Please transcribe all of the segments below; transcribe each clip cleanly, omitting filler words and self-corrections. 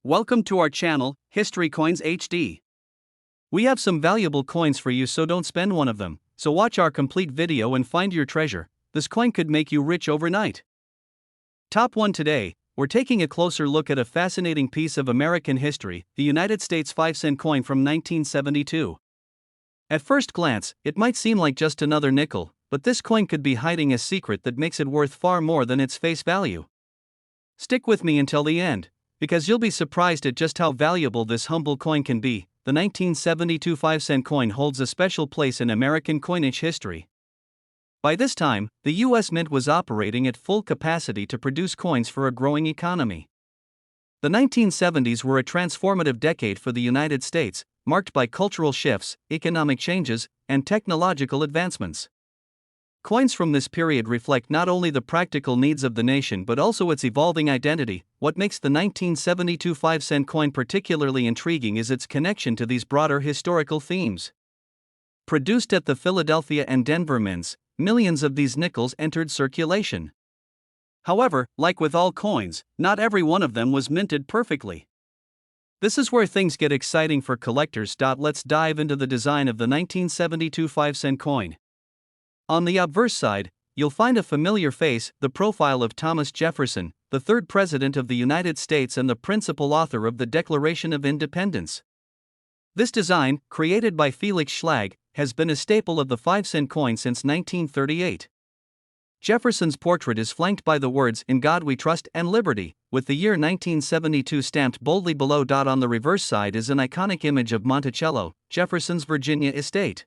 Welcome to our channel, History Coins HD. We have some valuable coins for you, so don't spend one of them. So watch our complete video and find your treasure. This coin could make you rich overnight. Top 1 today, we're taking a closer look at a fascinating piece of American history, the United States 5-cent coin from 1972. At first glance, it might seem like just another nickel, but this coin could be hiding a secret that makes it worth far more than its face value. Stick with me until the end, because you'll be surprised at just how valuable this humble coin can be. The 1972 5-cent coin holds a special place in American coinage history. By this time, the U.S. Mint was operating at full capacity to produce coins for a growing economy. The 1970s were a transformative decade for the United States, marked by cultural shifts, economic changes, and technological advancements. Coins from this period reflect not only the practical needs of the nation but also its evolving identity. What makes the 1972 5-cent coin particularly intriguing is its connection to these broader historical themes. Produced at the Philadelphia and Denver mints, millions of these nickels entered circulation. However, like with all coins, not every one of them was minted perfectly. This is where things get exciting for collectors. Let's dive into the design of the 1972 5-cent coin. On the obverse side, you'll find a familiar face, the profile of Thomas Jefferson, the third President of the United States and the principal author of the Declaration of Independence. This design, created by Felix Schlag, has been a staple of the 5-cent coin since 1938. Jefferson's portrait is flanked by the words "In God We Trust" and "Liberty," with the year 1972 stamped boldly below. On the reverse side is an iconic image of Monticello, Jefferson's Virginia estate.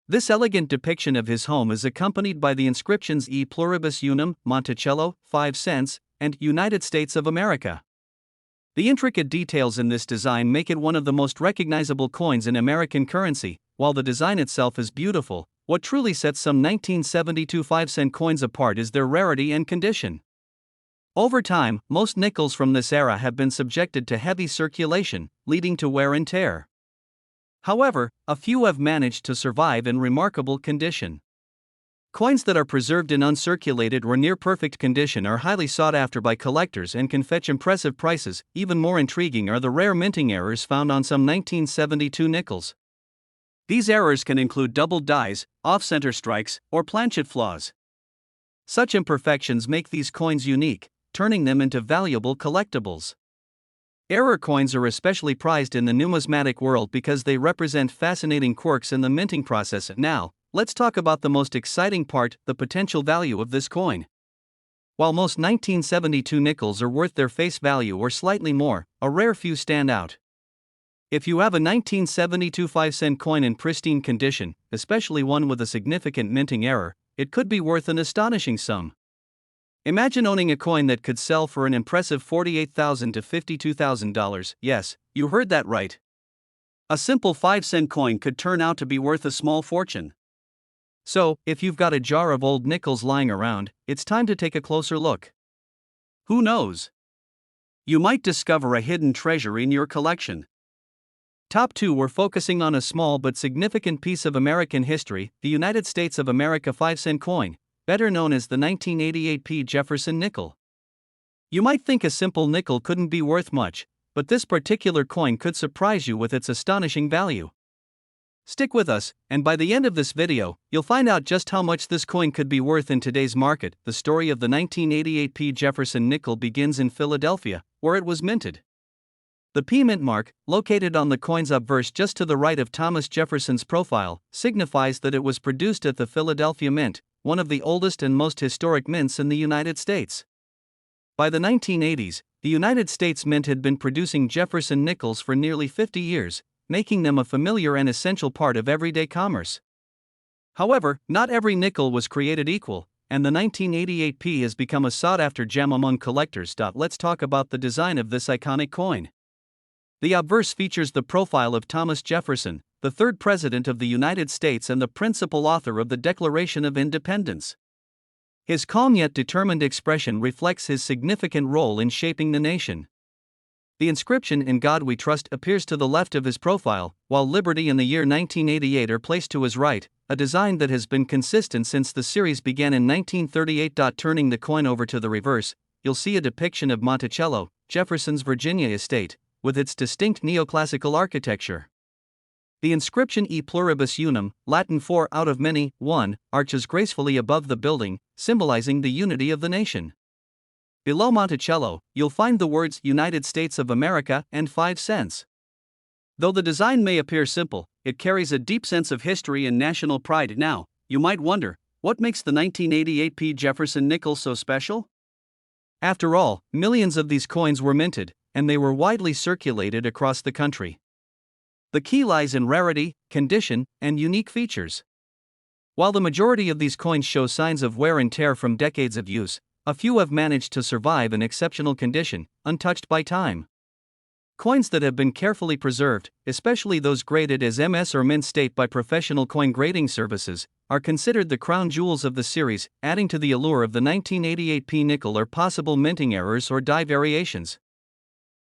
This elegant depiction of his home is accompanied by the inscriptions E Pluribus Unum, Monticello, 5 cents, and United States of America. The intricate details in this design make it one of the most recognizable coins in American currency. While the design itself is beautiful, what truly sets some 1972 5-cent coins apart is their rarity and condition. Over time, most nickels from this era have been subjected to heavy circulation, leading to wear and tear. However, a few have managed to survive in remarkable condition. Coins that are preserved in uncirculated or near-perfect condition are highly sought after by collectors and can fetch impressive prices. Even more intriguing are the rare minting errors found on some 1972 nickels. These errors can include doubled dies, off-center strikes, or planchet flaws. Such imperfections make these coins unique, turning them into valuable collectibles. Error coins are especially prized in the numismatic world because they represent fascinating quirks in the minting process. Now, let's talk about the most exciting part, the potential value of this coin. While most 1972 nickels are worth their face value or slightly more, a rare few stand out. If you have a 1972 5-cent coin in pristine condition, especially one with a significant minting error, it could be worth an astonishing sum. Imagine owning a coin that could sell for an impressive $48,000 to $52,000. Yes, you heard that right. A simple 5-cent coin could turn out to be worth a small fortune. So, if you've got a jar of old nickels lying around, it's time to take a closer look. Who knows? You might discover a hidden treasure in your collection. Top 2, we're focusing on a small but significant piece of American history, the United States of America 5-cent coin, better known as the 1988 P Jefferson Nickel. You might think a simple nickel couldn't be worth much, but this particular coin could surprise you with its astonishing value. Stick with us, and by the end of this video, you'll find out just how much this coin could be worth in today's market. The story of the 1988 P Jefferson Nickel begins in Philadelphia, where it was minted. The P mint mark, located on the coin's obverse just to the right of Thomas Jefferson's profile, signifies that it was produced at the Philadelphia Mint, one of the oldest and most historic mints in the United States. By the 1980s, the United States Mint had been producing Jefferson nickels for nearly 50 years, making them a familiar and essential part of everyday commerce. However, not every nickel was created equal, and the 1988 P has become a sought-after gem among collectors. Let's talk about the design of this iconic coin. The obverse features the profile of Thomas Jefferson, the third President of the United States and the principal author of the Declaration of Independence. His calm yet determined expression reflects his significant role in shaping the nation. The inscription "In God We Trust" appears to the left of his profile, while "Liberty" in the year 1988 are placed to his right, a design that has been consistent since the series began in 1938. Turning the coin over to the reverse, you'll see a depiction of Monticello, Jefferson's Virginia estate, with its distinct neoclassical architecture. The inscription E pluribus unum, Latin for out of many, one, arches gracefully above the building, symbolizing the unity of the nation. Below Monticello, you'll find the words United States of America and 5 cents. Though the design may appear simple, it carries a deep sense of history and national pride. Now, you might wonder, what makes the 1988 P Jefferson Nickel so special? After all, millions of these coins were minted, and they were widely circulated across the country. The key lies in rarity, condition, and unique features. While the majority of these coins show signs of wear and tear from decades of use, a few have managed to survive in exceptional condition, untouched by time. Coins that have been carefully preserved, especially those graded as MS or mint state by professional coin grading services, are considered the crown jewels of the series, adding to the allure of the 1988 P nickel or possible minting errors or die variations.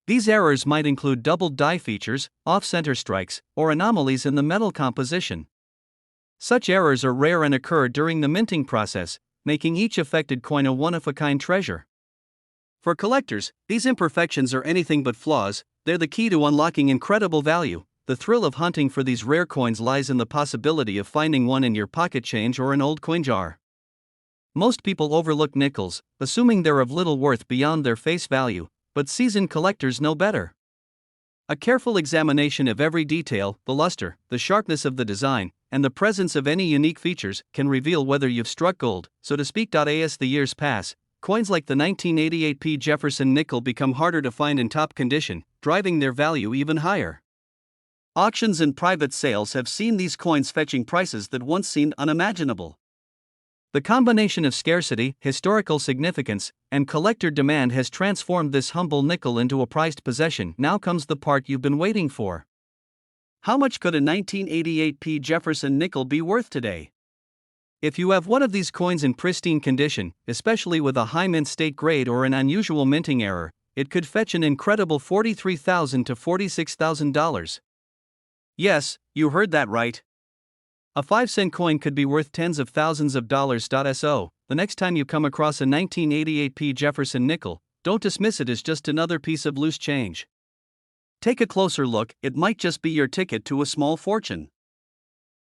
These errors might include doubled die features, off-center strikes, or anomalies in the metal composition. Such errors are rare and occur during the minting process, making each affected coin a one-of-a-kind treasure. For collectors, these imperfections are anything but flaws. They're the key to unlocking incredible value. The thrill of hunting for these rare coins lies in the possibility of finding one in your pocket change or an old coin jar. Most people overlook nickels, assuming they're of little worth beyond their face value, but seasoned collectors know better. A careful examination of every detail, the luster, the sharpness of the design, and the presence of any unique features can reveal whether you've struck gold, so to speak. As the years pass, coins like the 1988 P Jefferson Nickel become harder to find in top condition, driving their value even higher. Auctions and private sales have seen these coins fetching prices that once seemed unimaginable. The combination of scarcity, historical significance, and collector demand has transformed this humble nickel into a prized possession. Now comes the part you've been waiting for. How much could a 1988 P Jefferson Nickel be worth today? If you have one of these coins in pristine condition, especially with a high mint state grade or an unusual minting error, it could fetch an incredible $43,000 to $46,000. Yes, you heard that right. A 5-cent coin could be worth tens of thousands of dollars. So, the next time you come across a 1988 P Jefferson Nickel, don't dismiss it as just another piece of loose change. Take a closer look, it might just be your ticket to a small fortune.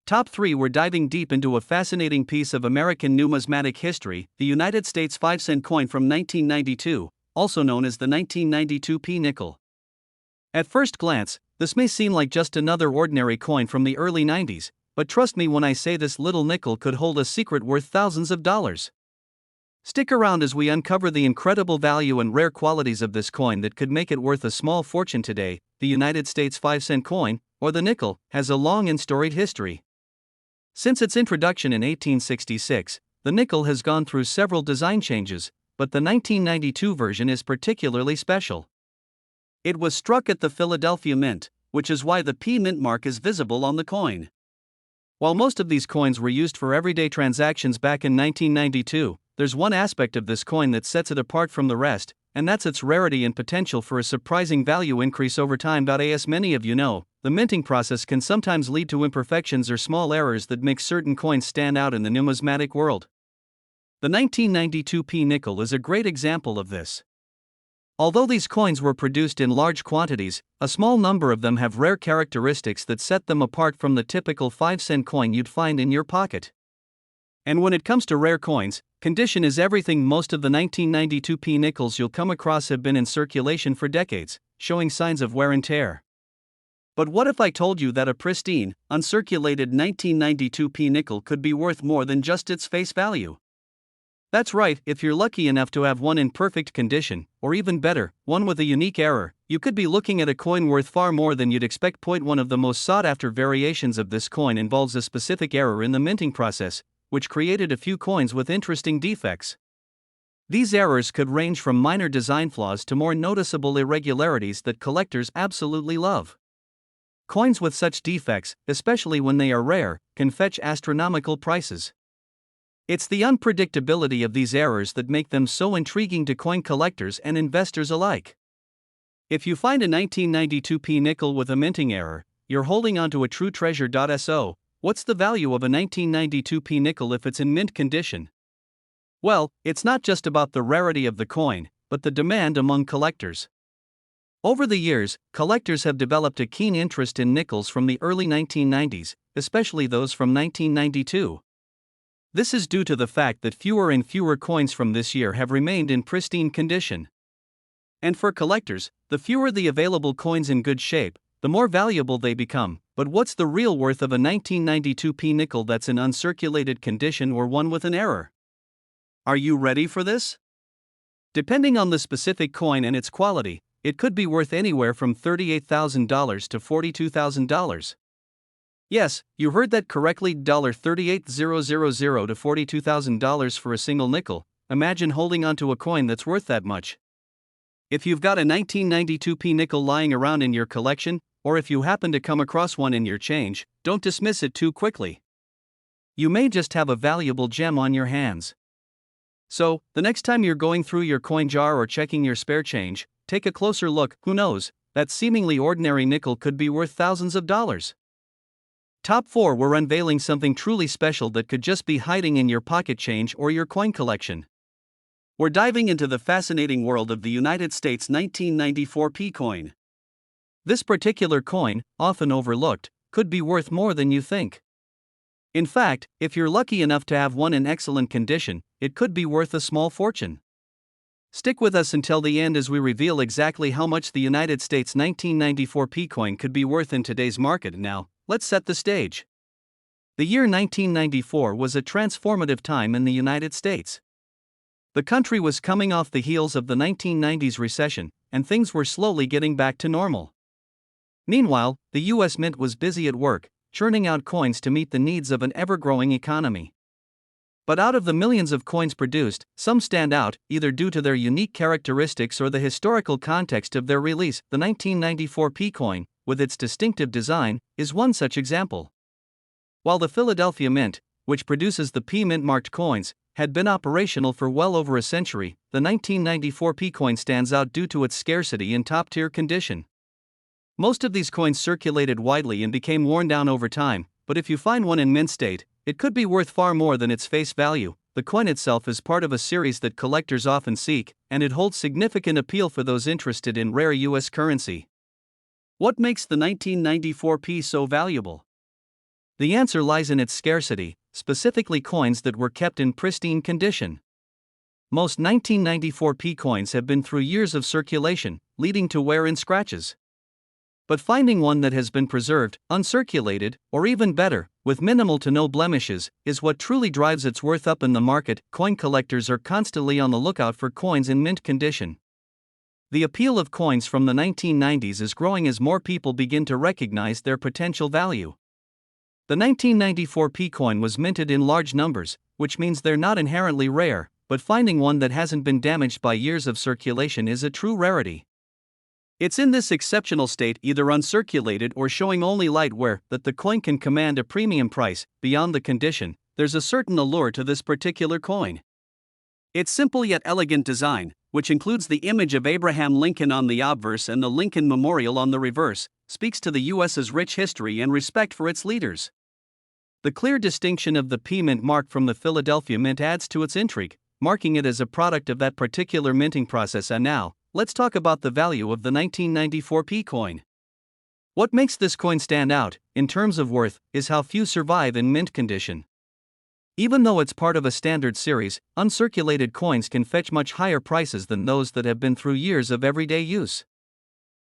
Top 3. We're diving deep into a fascinating piece of American numismatic history, the United States 5-cent coin from 1992, also known as the 1992 P nickel. At first glance, this may seem like just another ordinary coin from the early 90s, but trust me when I say this little nickel could hold a secret worth thousands of dollars. Stick around as we uncover the incredible value and rare qualities of this coin that could make it worth a small fortune today. The United States 5-cent coin, or the nickel, has a long and storied history. Since its introduction in 1866, the nickel has gone through several design changes, but the 1992 version is particularly special. It was struck at the Philadelphia Mint, which is why the P mint mark is visible on the coin. While most of these coins were used for everyday transactions back in 1992, there's one aspect of this coin that sets it apart from the rest, and that's its rarity and potential for a surprising value increase over time. As many of you know, the minting process can sometimes lead to imperfections or small errors that make certain coins stand out in the numismatic world. The 1992 P nickel is a great example of this. Although these coins were produced in large quantities, a small number of them have rare characteristics that set them apart from the typical 5-cent coin you'd find in your pocket. And when it comes to rare coins, condition is everything. Most of the 1992 P nickels you'll come across have been in circulation for decades, showing signs of wear and tear. But what if I told you that a pristine, uncirculated 1992 P nickel could be worth more than just its face value? That's right, if you're lucky enough to have one in perfect condition, or even better, one with a unique error, you could be looking at a coin worth far more than you'd expect. One of the most sought-after variations of this coin involves a specific error in the minting process, which created a few coins with interesting defects. These errors could range from minor design flaws to more noticeable irregularities that collectors absolutely love. Coins with such defects, especially when they are rare, can fetch astronomical prices. It's the unpredictability of these errors that make them so intriguing to coin collectors and investors alike. If you find a 1992 P nickel with a minting error, you're holding onto a true treasure. So, what's the value of a 1992 P nickel if it's in mint condition? Well, it's not just about the rarity of the coin, but the demand among collectors. Over the years, collectors have developed a keen interest in nickels from the early 1990s, especially those from 1992. This is due to the fact that fewer and fewer coins from this year have remained in pristine condition. And for collectors, the fewer the available coins in good shape, the more valuable they become. But what's the real worth of a 1992 P nickel that's in uncirculated condition or one with an error? Are you ready for this? Depending on the specific coin and its quality, it could be worth anywhere from $38,000 to $42,000. Yes, you heard that correctly, $38,000 to $42,000 for a single nickel. Imagine holding onto a coin that's worth that much. If you've got a 1992 P nickel lying around in your collection, or if you happen to come across one in your change, don't dismiss it too quickly. You may just have a valuable gem on your hands. So, the next time you're going through your coin jar or checking your spare change, take a closer look. Who knows, that seemingly ordinary nickel could be worth thousands of dollars. Top 4, we're unveiling something truly special that could just be hiding in your pocket change or your coin collection. We're diving into the fascinating world of the United States 1994 P coin. This particular coin, often overlooked, could be worth more than you think. In fact, if you're lucky enough to have one in excellent condition, it could be worth a small fortune. Stick with us until the end as we reveal exactly how much the United States 1994 P coin could be worth in today's market. Now, let's set the stage. The year 1994 was a transformative time in the United States. The country was coming off the heels of the 1990s recession, and things were slowly getting back to normal. Meanwhile, the U.S. Mint was busy at work, churning out coins to meet the needs of an ever-growing economy. But out of the millions of coins produced, some stand out, either due to their unique characteristics or the historical context of their release. The 1994 P coin, with its distinctive design, is one such example. While the Philadelphia Mint, which produces the P mint-marked coins, had been operational for well over a century, the 1994 P coin stands out due to its scarcity and top-tier condition. Most of these coins circulated widely and became worn down over time, but if you find one in mint state, it could be worth far more than its face value. The coin itself is part of a series that collectors often seek, and it holds significant appeal for those interested in rare U.S. currency. What makes the 1994 P so valuable? The answer lies in its scarcity, specifically coins that were kept in pristine condition. Most 1994 P coins have been through years of circulation, leading to wear and scratches. But finding one that has been preserved, uncirculated, or even better, with minimal to no blemishes, is what truly drives its worth up in the market. Coin collectors are constantly on the lookout for coins in mint condition. The appeal of coins from the 1990s is growing as more people begin to recognize their potential value. The 1994 P coin was minted in large numbers, which means they're not inherently rare, but finding one that hasn't been damaged by years of circulation is a true rarity. It's in this exceptional state, either uncirculated or showing only light wear, that the coin can command a premium price. Beyond the condition, there's a certain allure to this particular coin. Its simple yet elegant design, which includes the image of Abraham Lincoln on the obverse and the Lincoln Memorial on the reverse, speaks to the U.S.'s rich history and respect for its leaders. The clear distinction of the P mint mark from the Philadelphia Mint adds to its intrigue, marking it as a product of that particular minting process. And now, let's talk about the value of the 1994 P coin. What makes this coin stand out, in terms of worth, is how few survive in mint condition. Even though it's part of a standard series, uncirculated coins can fetch much higher prices than those that have been through years of everyday use.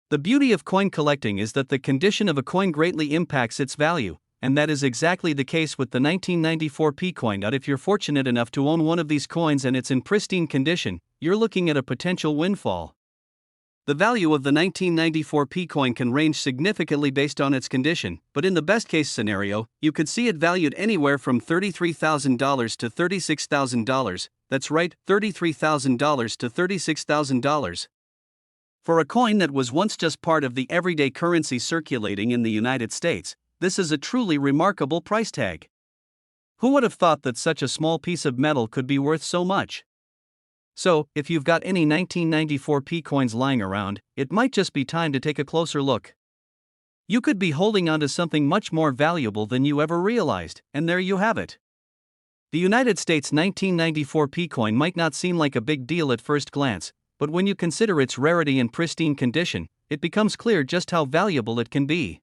The beauty of coin collecting is that the condition of a coin greatly impacts its value, and that is exactly the case with the 1994 P coin. If you're fortunate enough to own one of these coins and it's in pristine condition, you're looking at a potential windfall. The value of the 1994 P coin can range significantly based on its condition, but in the best-case scenario, you could see it valued anywhere from $33,000 to $36,000. That's right, $33,000 to $36,000. For a coin that was once just part of the everyday currency circulating in the United States, this is a truly remarkable price tag. Who would have thought that such a small piece of metal could be worth so much? So, if you've got any 1994 P coins lying around, it might just be time to take a closer look. You could be holding onto something much more valuable than you ever realized, and there you have it. The United States 1994 P coin might not seem like a big deal at first glance, but when you consider its rarity and pristine condition, it becomes clear just how valuable it can be.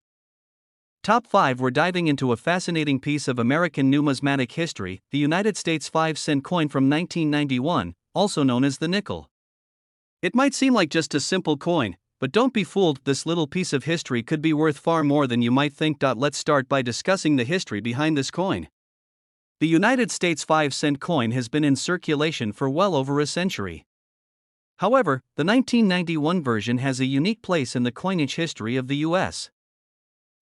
Top 5. We're diving into a fascinating piece of American numismatic history, the United States 5-cent coin from 1991, also known as the nickel. It might seem like just a simple coin, but don't be fooled, this little piece of history could be worth far more than you might think. Let's start by discussing the history behind this coin. The United States 5-cent coin has been in circulation for well over a century. However, the 1991 version has a unique place in the coinage history of the US.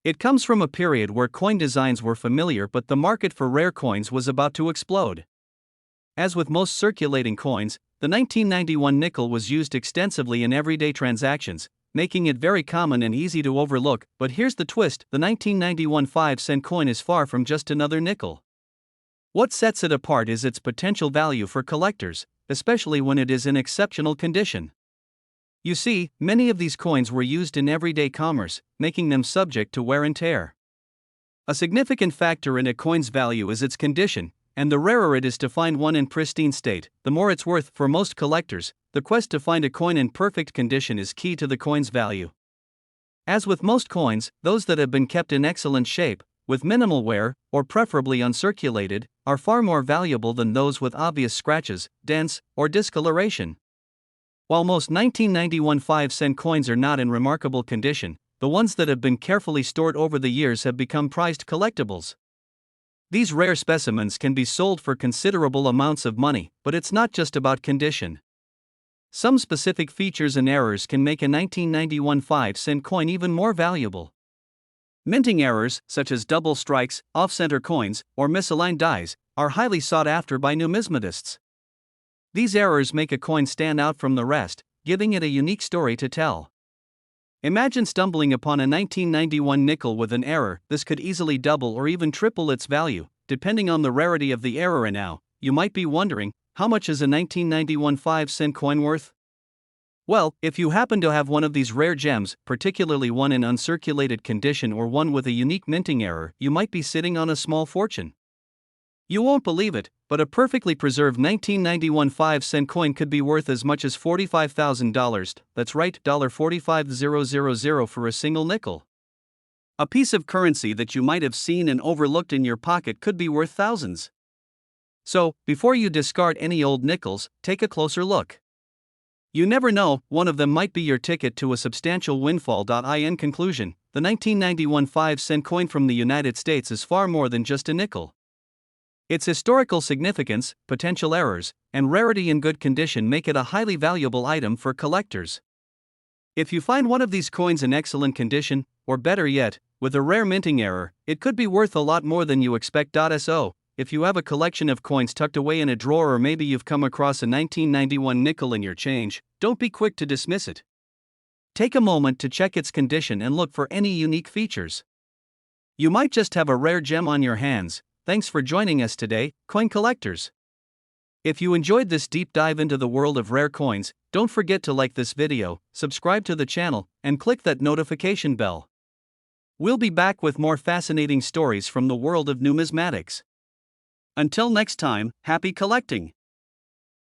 It comes from a period where coin designs were familiar, but the market for rare coins was about to explode. As with most circulating coins, the 1991 nickel was used extensively in everyday transactions, making it very common and easy to overlook. But here's the twist: the 1991 5-cent coin is far from just another nickel. What sets it apart is its potential value for collectors, especially when it is in exceptional condition. You see, many of these coins were used in everyday commerce, making them subject to wear and tear. A significant factor in a coin's value is its condition, and the rarer it is to find one in pristine state, the more it's worth. For most collectors, the quest to find a coin in perfect condition is key to the coin's value. As with most coins, those that have been kept in excellent shape, with minimal wear, or preferably uncirculated, are far more valuable than those with obvious scratches, dents, or discoloration. While most 1991 5-cent coins are not in remarkable condition, the ones that have been carefully stored over the years have become prized collectibles. These rare specimens can be sold for considerable amounts of money, but it's not just about condition. Some specific features and errors can make a 1991 5-cent coin even more valuable. Minting errors, such as double strikes, off-center coins, or misaligned dies, are highly sought after by numismatists. These errors make a coin stand out from the rest, giving it a unique story to tell. Imagine stumbling upon a 1991 nickel with an error. This could easily double or even triple its value, depending on the rarity of the error. And now, you might be wondering, how much is a 1991 5-cent coin worth? Well, if you happen to have one of these rare gems, particularly one in uncirculated condition or one with a unique minting error, you might be sitting on a small fortune. You won't believe it, but a perfectly preserved 1991 5-cent coin could be worth as much as $45,000. That's right, $45,000 for a single nickel. A piece of currency that you might have seen and overlooked in your pocket could be worth thousands. So, before you discard any old nickels, take a closer look. You never know, one of them might be your ticket to a substantial windfall. In conclusion, the 1991 5-cent coin from the United States is far more than just a nickel. Its historical significance, potential errors, and rarity in good condition make it a highly valuable item for collectors. If you find one of these coins in excellent condition, or better yet, with a rare minting error, it could be worth a lot more than you expect. So, if you have a collection of coins tucked away in a drawer, or maybe you've come across a 1991 nickel in your change, don't be quick to dismiss it. Take a moment to check its condition and look for any unique features. You might just have a rare gem on your hands. Thanks for joining us today, coin collectors. If you enjoyed this deep dive into the world of rare coins, don't forget to like this video, subscribe to the channel, and click that notification bell. We'll be back with more fascinating stories from the world of numismatics. Until next time, happy collecting!